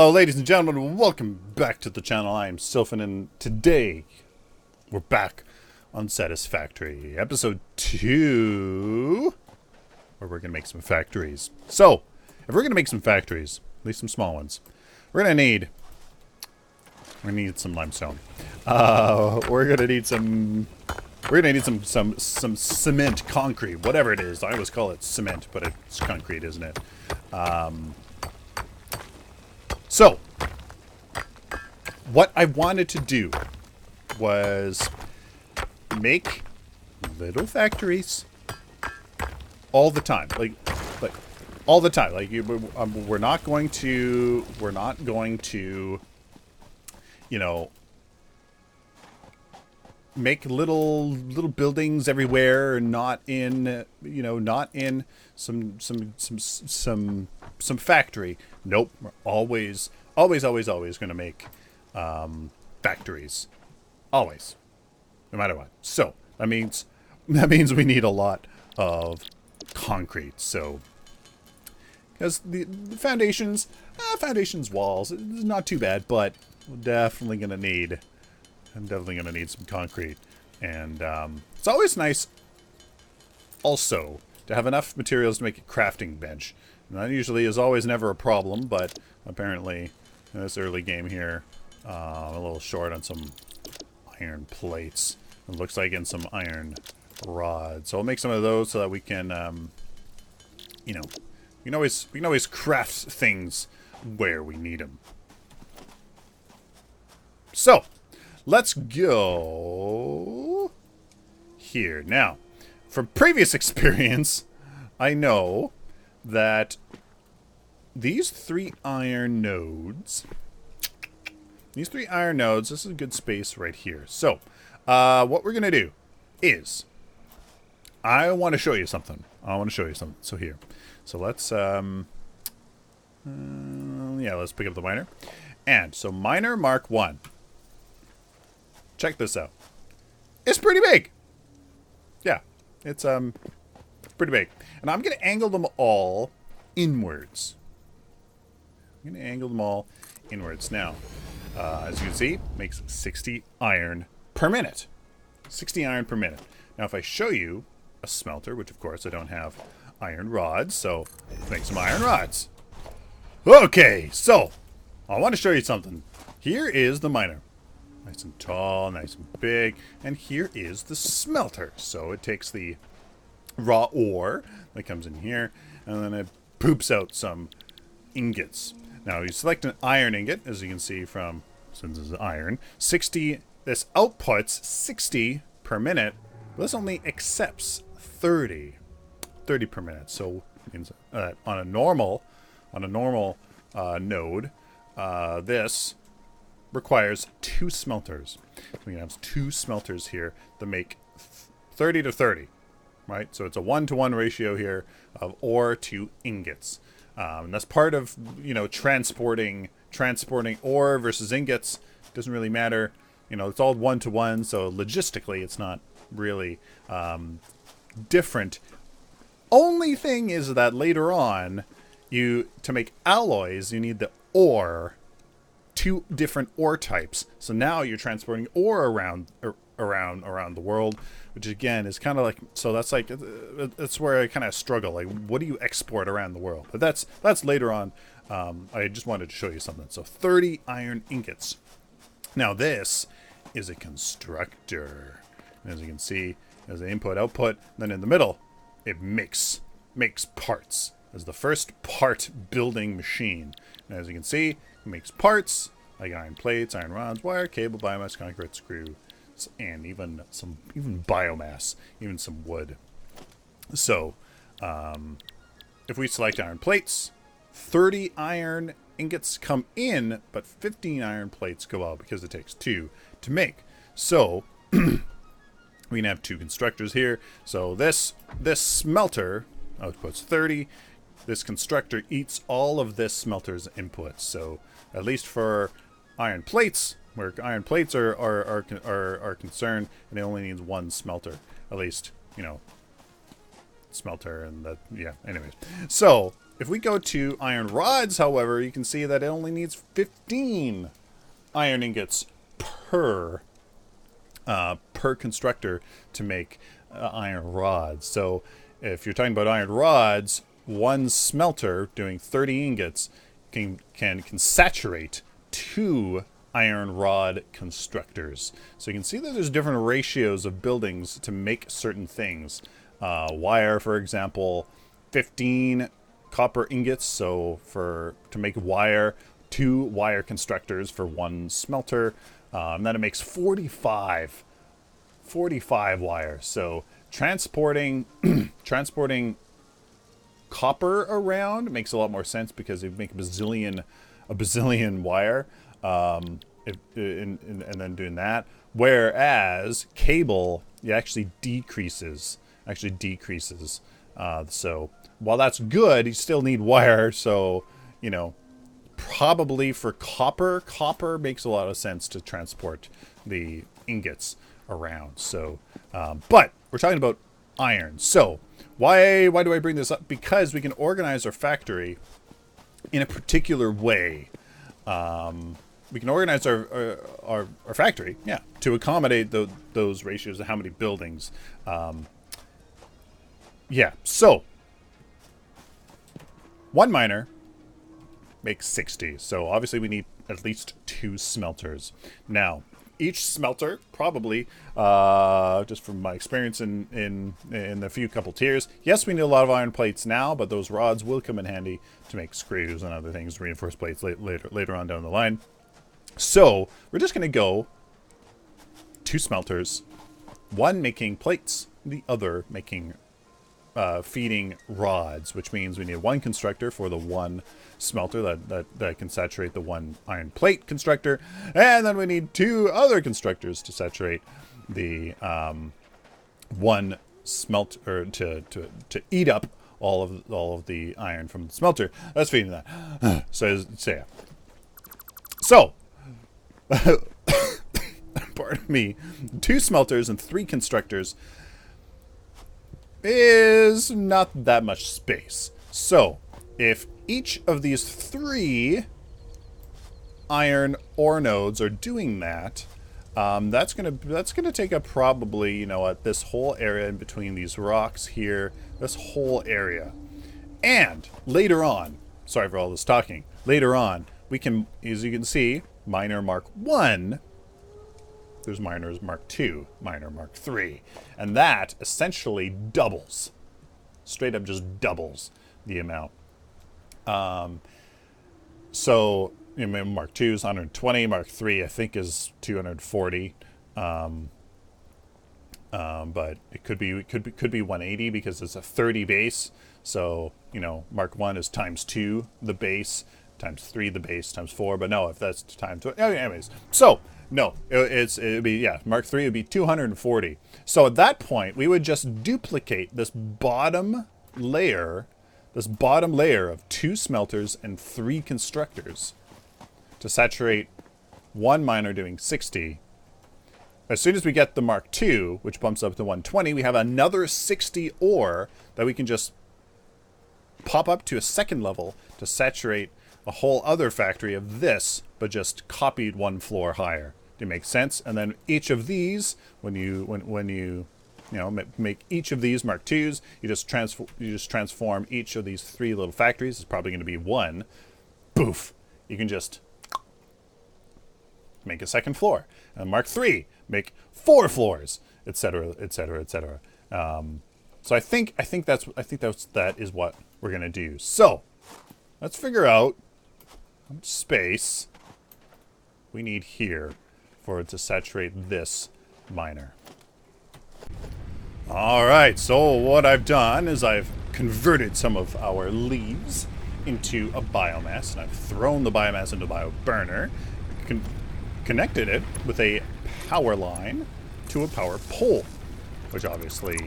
Hello, ladies and gentlemen, welcome back to the channel. I am Sylphin, and today we're back on Satisfactory, episode 2, where we're going to make some factories. So, if we're going to make some factories, at least some small ones, we're going to need some limestone. We're going to need some cement, concrete, whatever it is. I always call it cement, but it's concrete, isn't it? So, what I wanted to do was make little factories all the time, like all the time. Like we're not going to, you know, make little buildings everywhere, and not in, not in some factory. Nope, we're always going to make factories, always, no matter what. So that means we need a lot of concrete. So because the foundations walls is not too bad, but we're definitely going to need. I'm definitely going to need some concrete. And it's always nice also to have enough materials to make a crafting bench. And that usually is always never a problem, but apparently in this early game here, I'm a little short on some iron plates. It looks like in some iron rods. So I'll make some of those so that we can, we can always craft things where we need them. So, let's go here. Now, from previous experience, I know that these three iron nodes, this is a good space right here. So, what we're going to do is, I want to show you something. So here. So let's, let's pick up the miner. And, so miner Mark 1. Check this out. It's pretty big. Yeah, it's pretty big. And I'm going to angle them all inwards. Now, as you can see, makes 60 iron per minute. 60 iron per minute. Now, if I show you a smelter, which of course I don't have iron rods, so let's make some iron rods. Okay, so I want to show you something. Here is the miner. Nice and tall, nice and big. And here is the smelter. So it takes the raw ore that comes in here, and then it poops out some ingots. Now you select an iron ingot, as you can see from, since it's iron, 60, this outputs 60 per minute, but this only accepts 30 per minute. So on a normal node, this requires 2 smelters. So we have 2 smelters here that make 30 to 30, right? So it's a 1-to-1 ratio here of ore to ingots. And that's part of, transporting ore versus ingots. Doesn't really matter. It's all 1-to-1, so logistically it's not really different. Only thing is that later on, to make alloys, you need the ore, 2 different ore types. So now you're transporting ore around the world, which again is kind of like, so that's where I kind of struggle. Like, what do you export around the world? But that's later on. I just wanted to show you something. So 30 iron ingots. Now this is a constructor. As you can see, there's an input output. Then in the middle, it makes parts as the first part building machine. And as you can see, it makes parts like iron plates, iron rods, wire, cable, biomass, concrete, screw, and even biomass, even some wood. So, if we select iron plates, 30 iron ingots come in, but 15 iron plates go out because it takes 2 to make. So, we can have 2 constructors here. So this smelter outputs 30. This constructor eats all of this smelter's inputs. So at least for iron plates, where iron plates are concerned, and it only needs 1 smelter. At least, smelter and that, yeah, anyways. So if we go to iron rods, however, you can see that it only needs 15 iron ingots per constructor to make iron rods. So if you're talking about iron rods, one smelter doing 30 ingots can saturate 2 iron rod constructors. So you can see that there's different ratios of buildings to make certain things. Wire, for example, 15 copper ingots. So to make wire, 2 wire constructors for 1 smelter. And then it makes 45 wire. So transporting copper around makes a lot more sense because you make a bazillion wire, and then doing that. Whereas cable, it actually decreases. So while that's good, you still need wire. So probably for copper makes a lot of sense to transport the ingots around. So, but we're talking about iron. So why do I bring this up? Because we can organize our factory in a particular way. We can organize our factory, to accommodate those ratios of how many buildings. So 1 miner makes 60. So obviously we need at least 2 smelters. Now, each smelter probably, just from my experience in the few couple tiers, yes, we need a lot of iron plates now, but those rods will come in handy to make screws and other things, reinforced plates later on down the line. So we're just going to go 2 smelters, 1 making plates, the other making feeding rods, which means we need 1 constructor for the 1 smelter that can saturate the 1 iron plate constructor, and then we need 2 other constructors to saturate the 1 smelter to eat up all of the iron from the smelter that's feeding that. So pardon me, 2 smelters and 3 constructors is not that much space. So if each of these 3 iron ore nodes are doing that, that's gonna take up probably, this whole area in between these rocks here, this whole area. And later on, sorry for all this talking, later on we can, as you can see, miner Mark 1, there's miners Mark 2, miner Mark 3, and that essentially doubles, straight up just doubles the amount. So Mark 2 is 120, Mark 3 I think is 240, but it could be 180 because it's a 30 base. So Mark 1 is times 2 the base, times 3 the base, times 4. But no, if that's times 2, anyways. So no, it'd be, Mark 3 would be 240. So at that point, we would just duplicate this bottom layer of 2 smelters and 3 constructors to saturate 1 miner doing 60. As soon as we get the Mark 2, which bumps up to 120, we have another 60 ore that we can just pop up to a second level to saturate a whole other factory of this, but just copied 1 floor higher. Do you make sense? And then each of these, when you make each of these Mark 2s, you just transform each of these 3 little factories. It's probably going to be 1. Boof! You can just make a second floor. And Mark 3, make 4 floors, etc., etc., etc. So I think that is what we're going to do. So let's figure out how much space we need here for it to saturate this miner. Alright, so what I've done is I've converted some of our leaves into a biomass, and I've thrown the biomass into a bio burner, connected it with a power line to a power pole, which obviously,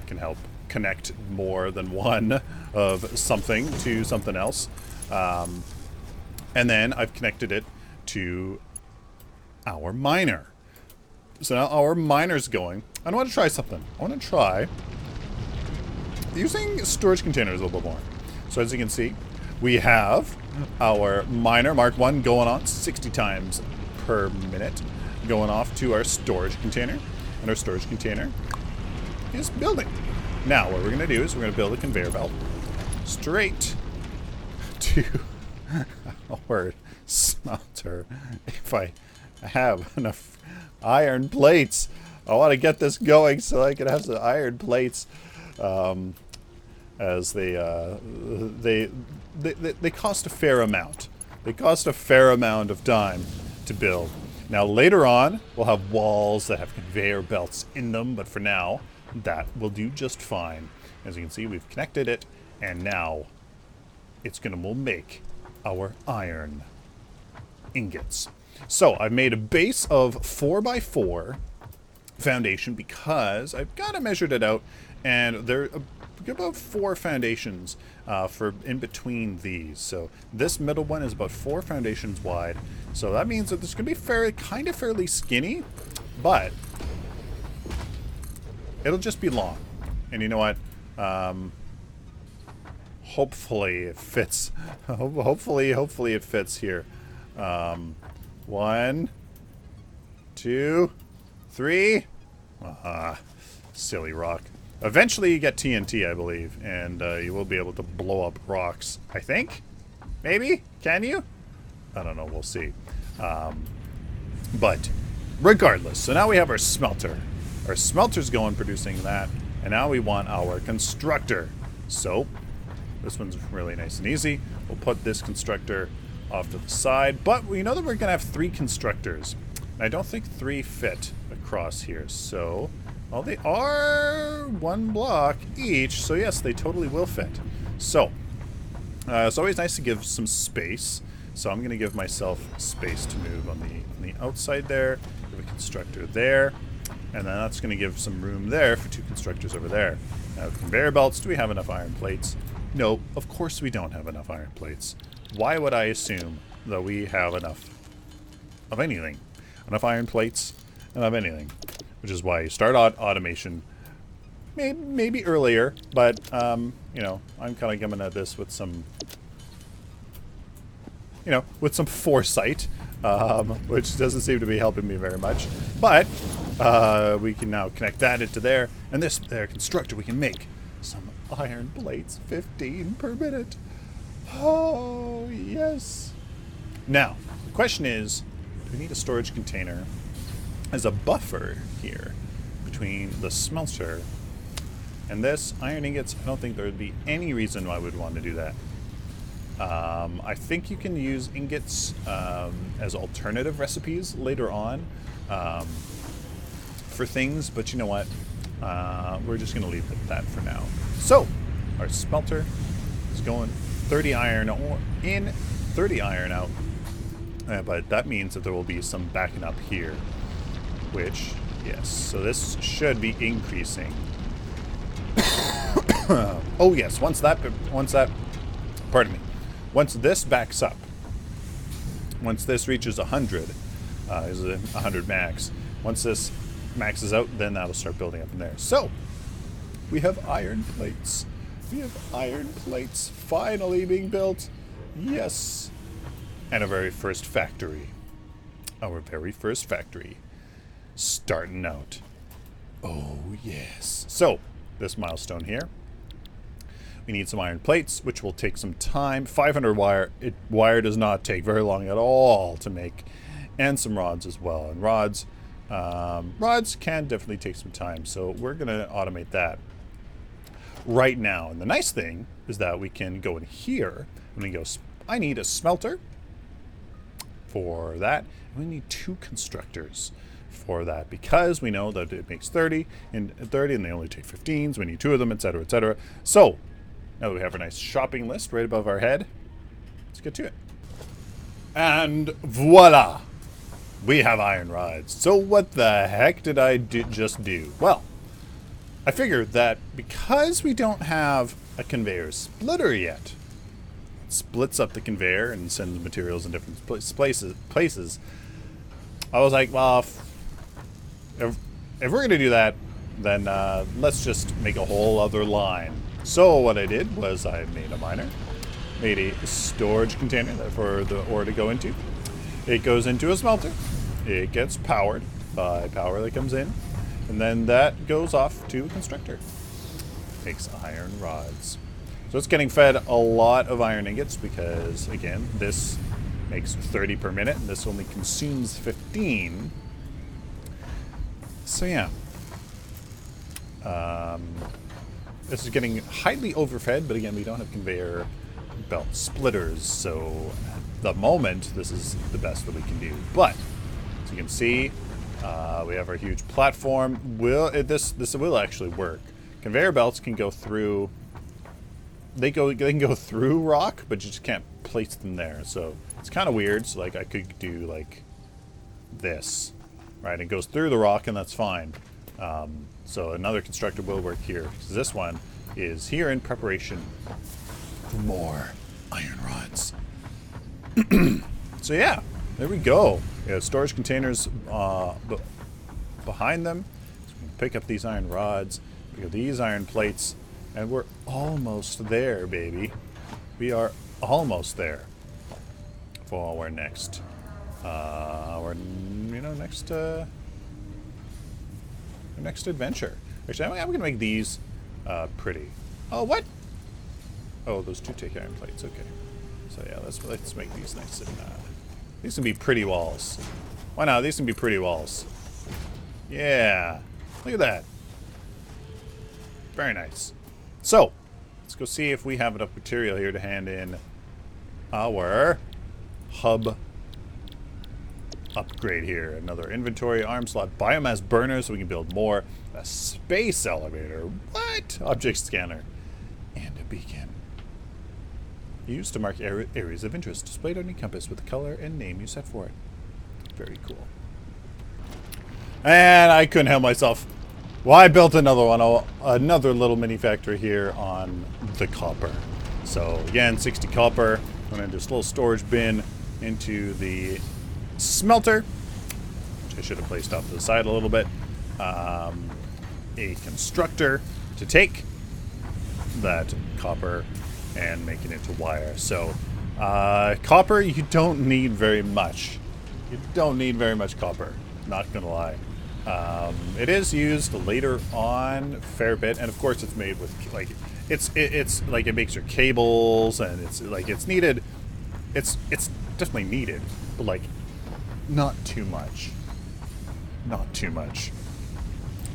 can help connect more than one of something to something else. And then I've connected it to our miner. So now our miner's going. I want to try something. I want to try using storage containers a little bit more. So as you can see, we have our miner Mark 1 going on 60 times per minute, going off to our storage container, and our storage container is building. Now what we're going to do is we're going to build a conveyor belt straight to our smelter. If I have enough iron plates, I want to get this going so I can have some iron plates. As they cost a fair amount. They cost a fair amount of time to build. Now later on, we'll have walls that have conveyor belts in them, but for now, that will do just fine. As you can see, we've connected it, and now we'll make our iron ingots. So I've made a base of 4x4 foundation because I've kind of measured it out, and there are about 4 foundations for in between these. So this middle one is about 4 foundations wide. So that means that this could be fairly skinny, but it'll just be long. And you know what? Hopefully it fits. Hopefully it fits here. 1, 2, 3. Silly rock. Eventually you get TNT, I believe, and you will be able to blow up rocks. I think? Maybe? Can you? I don't know. We'll see. But regardless, so now we have our smelter. Our smelter's going producing that, and now we want our constructor. So this one's really nice and easy. We'll put this constructor off to the side, but we know that we're going to have 3 constructors. And I don't think 3 fit across here, so... Well, they are 1 block each, so yes, they totally will fit. So, it's always nice to give some space. So I'm going to give myself space to move on the outside there. Give a constructor there, and then that's going to give some room there for 2 constructors over there. Now, with conveyor belts, do we have enough iron plates? No, of course we don't have enough iron plates. Why would I assume that we have enough of anything? Enough iron plates, enough anything. Which is why you start automation maybe earlier, but, you know, I'm kind of coming at this with some, with some foresight, which doesn't seem to be helping me very much. But we can now connect that into there, and this there constructor, we can make some iron plates, 15 per minute. Oh, yes. Now, the question is, do we need a storage container as a buffer here between the smelter and this iron ingots? I don't think there would be any reason why I would want to do that. I think you can use ingots as alternative recipes later on for things, but you know what? We're just going to leave it at that for now. So, our smelter is going 30 iron in, 30 iron out, but that means that there will be some backing up here. Which, yes, so this should be increasing. Oh yes, once this backs up, once this reaches 100, is a 100 max. Once this maxes out, then that'll start building up in there. So, we have iron plates. We have iron plates finally being built. Yes. And our very first factory. Our very first factory. Starting out. Oh, yes. So, this milestone here. We need some iron plates, which will take some time. 500 wire. Wire does not take very long at all to make. And some rods as well. And rods can definitely take some time. So, we're going to automate that right now. And the nice thing is that we can go in here. And we go, I need a smelter for that. And we need 2 constructors for that, because we know that it makes 30 and they only take 15s. We need 2 of them, etc., etc. So now that we have a nice shopping list right above our head, let's get to it. And voila, we have iron rods. So what the heck did I just do? Well, I figured that because we don't have a conveyor splitter yet, it splits up the conveyor and sends materials in different places. I was like, well, if we're going to do that, then let's just make a whole other line So what I did was I made a miner, made a storage container for the ore to go into. It goes into a smelter. It gets powered by power that comes in, and then that goes off to a constructor. Makes iron rods. So it's getting fed a lot of iron ingots because, again, this makes 30 per minute, and this only consumes 15. So yeah. This is getting highly overfed, but again, we don't have conveyor belt splitters, so at the moment, this is the best that we can do. But, as you can see, we have our huge platform. This will actually work. Conveyor belts can go through... They can go through rock, but you just can't place them there. So it's kind of weird. So like I could do like this, right? It goes through the rock, and that's fine. So another constructor will work here. So this one is here in preparation for more iron rods. So yeah, there we go. We have storage containers behind them. So we can pick up these iron rods, pick up these iron plates. And we're almost there, baby. We are almost there for our next, our next adventure. Actually, I'm gonna make these pretty. Oh, what? Oh, those two take iron plates. Okay. So yeah, let's make these nice and these can be pretty walls. Why not? These can be pretty walls. Yeah. Look at that. Very nice. So, let's go see if we have enough material here to hand in our hub upgrade here. Another inventory, arm slot, biomass burner so we can build more. A space elevator. What? Object scanner. And a beacon. Used to mark areas of interest. Displayed on your compass with the color and name you set for it. Very cool. And I couldn't help myself. Well, I built another one, another little mini factory here on the copper. So again, 60 copper. I'm gonna do this little storage bin into the smelter, which I should have placed off to the side a little bit. A constructor to take that copper and make it into wire. So copper, you don't need very much. You don't need very much copper. Not gonna lie. It is used later on a fair bit, and of course it's made with like it's like it makes your cables, and it's like it's needed. It's definitely needed, but like not too much. Not too much.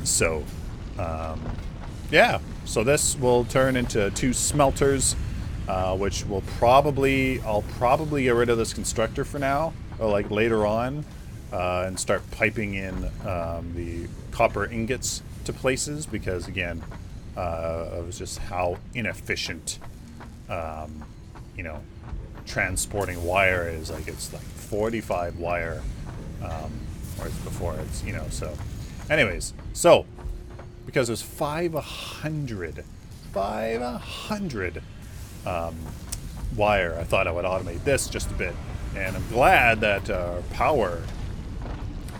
So yeah. So this will turn into 2 smelters, which will I'll probably get rid of this constructor for now, or like later on. And start piping in the copper ingots to places because, again, it was just how inefficient, transporting wire is. Like, it's like 45 wire, whereas before it's, so. Anyways, so, because there's 500 wire, I thought I would automate this just a bit. And I'm glad that our power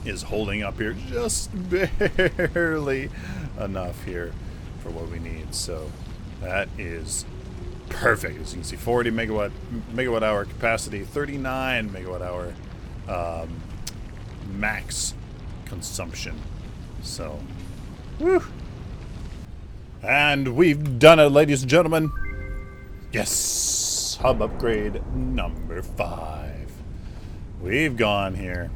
is holding up here just barely enough here for what we need. So that is perfect. As you can see, 40 megawatt hour capacity, 39 megawatt hour max consumption. So, whew. And we've done it, ladies and gentlemen. Yes, hub upgrade number 5. We've gone here.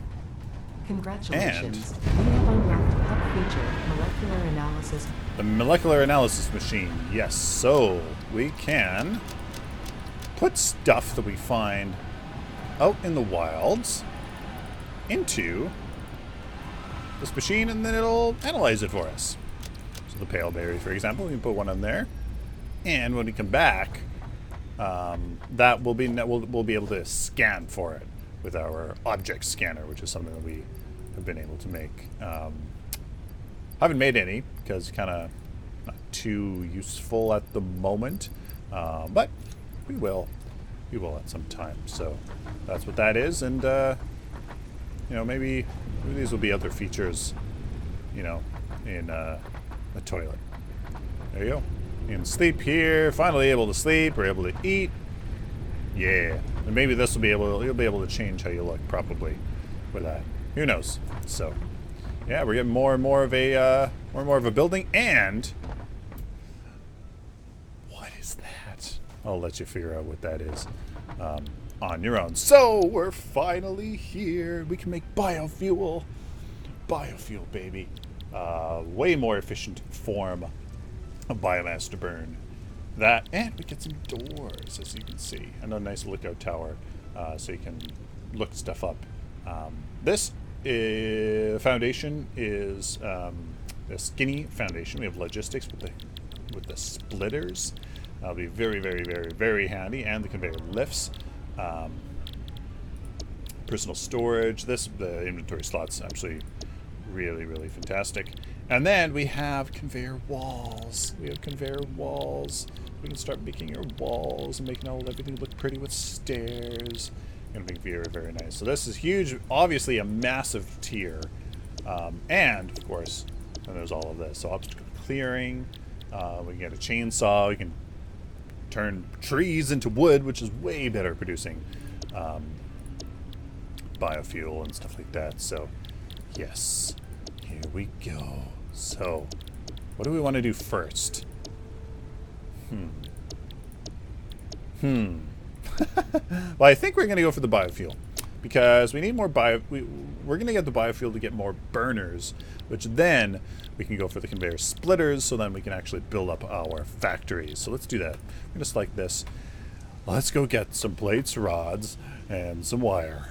Congratulations. We have unlocked hub feature, molecular analysis. The molecular analysis machine. Yes, so we can put stuff that we find out in the wilds into this machine, and then it'll analyze it for us. So the pale berry, for example, we can put one on there, and when we come back, that will be we'll be able to scan for it with our object scanner, which is something that we have been able to make. Haven't made any because kind of not too useful at the moment, but we will at some time. So that's what that is, and maybe these will be other features, in the toilet. There you go. You can sleep here. Finally able to sleep. We're able to eat. Yeah. And maybe this will be able. You'll be able to change how you look probably with that. Who knows? So, yeah, we're getting more and more of a building. And what is that? I'll let you figure out what that is on your own. So we're finally here. We can make biofuel. Biofuel, baby. Way more efficient form of biomass to burn. That, and we get some doors, as you can see, and a nice lookout tower, so you can look stuff up. This foundation is a skinny foundation. We have logistics with the splitters. That'll be very, very, very, very handy, and the conveyor lifts. Personal storage. The inventory slots actually really, really fantastic. And then we have conveyor walls. We can start making our walls and making everything look pretty with stairs. Gonna be very, very nice. So this is huge. Obviously a massive tier. And of course, then there's all of this. So obstacle clearing. We can get a chainsaw. We can turn trees into wood, which is way better producing biofuel and stuff like that. So yes, here we go. So what do we want to do first? Well, I think we're going to go for the biofuel because we need more we're going to get the biofuel to get more burners, which then we can go for the conveyor splitters, so then we can actually build up our factories. So let's do that. I'm going to select this. Let's go get some plates, rods, and some wire.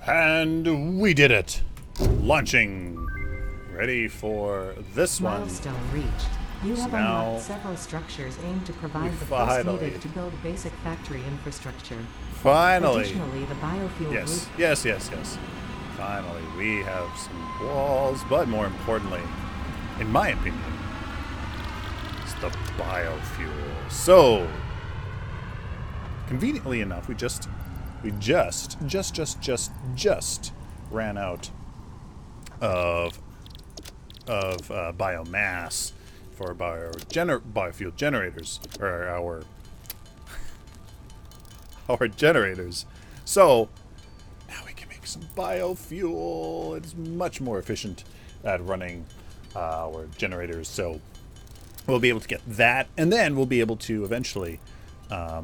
And we did it. Launching. Ready for this one. Milestone reached. You have unlocked several structures aimed to provide the force needed to build basic factory infrastructure. Finally. Additionally, the biofuel Yes. Finally, we have some walls, but more importantly, in my opinion, it's the biofuel. So, conveniently enough, we just ran out of biomass for biofuel generators, or our generators. So now we can make some biofuel. It's much more efficient at running our generators. So we'll be able to get that, and then we'll be able to eventually, get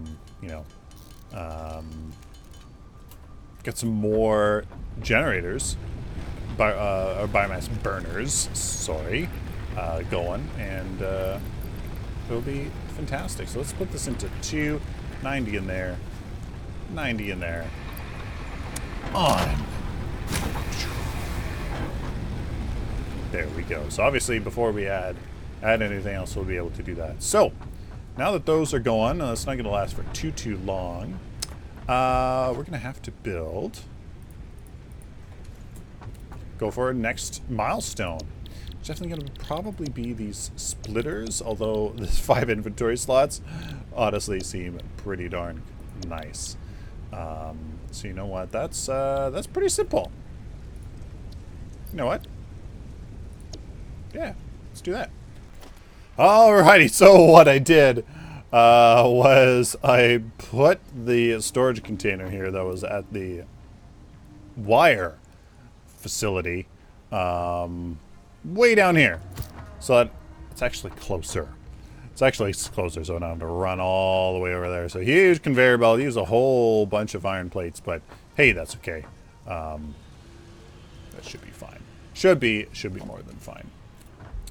some more generators, or biomass burners. Sorry. Going, and it'll be fantastic. So let's put this into 290 in there, 90 in there, on. There we go. So obviously before we add anything else, we'll be able to do that. So now that those are going, it's not going to last for too long. We're going to have to go for our next milestone. It's definitely going to probably be these splitters, although the 5 inventory slots honestly seem pretty darn nice. So you know what? That's pretty simple. You know what? Yeah, let's do that. Alrighty, so what I did was I put the storage container here that was at the wire facility way down here, so that it's actually closer. It's actually closer, so I don't have to run all the way over there. So huge conveyor belt, use a whole bunch of iron plates, but hey, that's okay. That should be fine. Should be more than fine.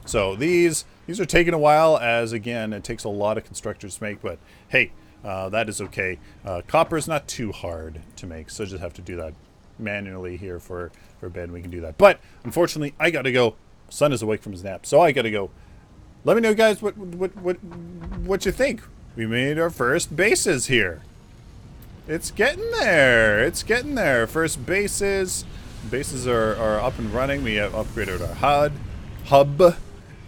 So these are taking a while, as again, it takes a lot of constructors to make, but hey, that is okay. Copper is not too hard to make, so just have to do that manually here for Ben. We can do that, but unfortunately, I gotta go. Son is awake from his nap, so I gotta go. Let me know, guys, what you think. We made our first bases here. It's getting there. It's getting there. First bases are up and running. We have upgraded our hub,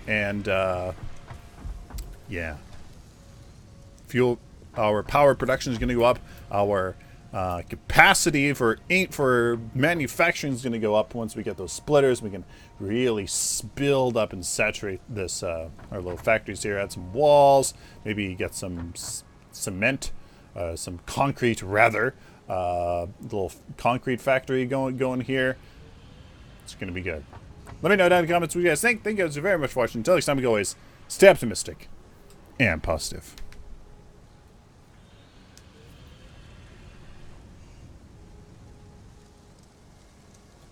and yeah, our power production is going to go up. Our Capacity for manufacturing is going to go up once we get those splitters. We can really build up and saturate this our little factories here. Add some walls, maybe get some cement, some concrete rather. Little concrete factory going here. It's going to be good. Let me know down in the comments what you guys think. Thank you guys very much for watching. Until next time, we always stay optimistic and positive.